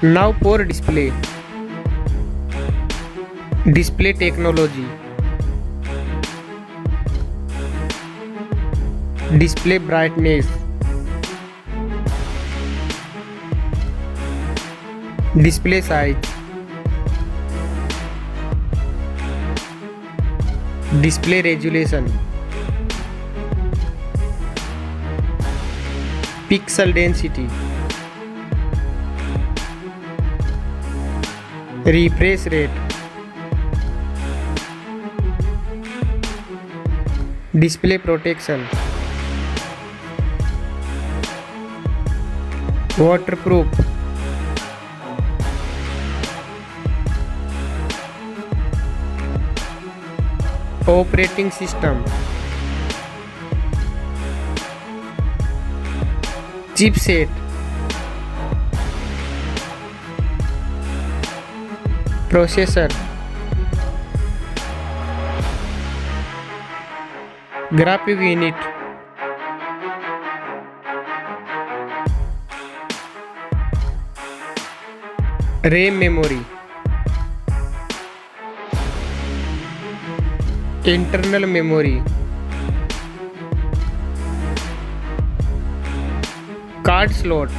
Now for display. Display technology. Display brightness. Display size. Display resolution. Pixel density. Refresh rate. Display protection. Waterproof. Operating system. Chipset. Processor. Graphic unit. RAM memory. Internal memory. Card slot.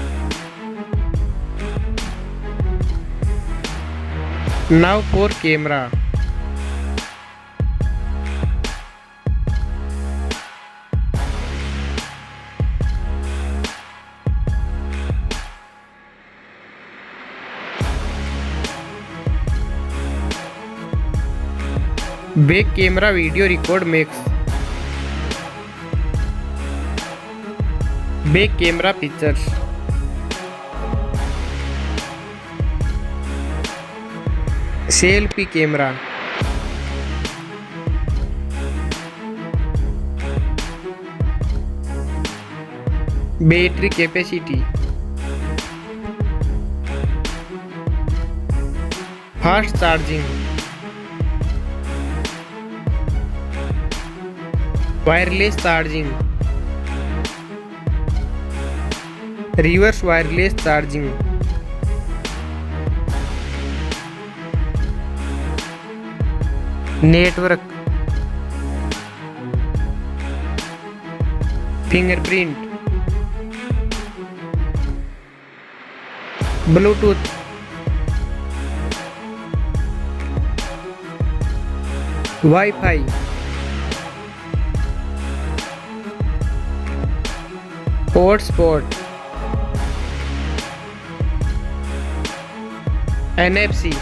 Now for camera. Back camera video record makes. Back camera pictures. Selfie camera. Battery capacity. Fast charging. Wireless charging. Reverse wireless charging. Network. Fingerprint. Bluetooth. Wi-Fi. Hotspot. NFC.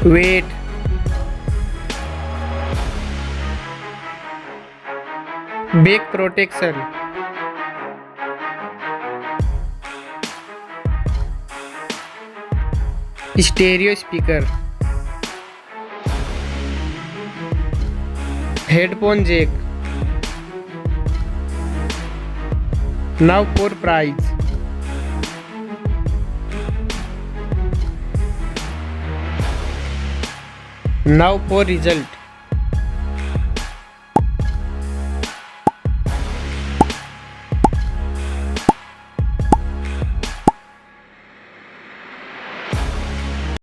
Weight. Back protection. Stereo speaker. Headphone jack. Now for price. Now for result.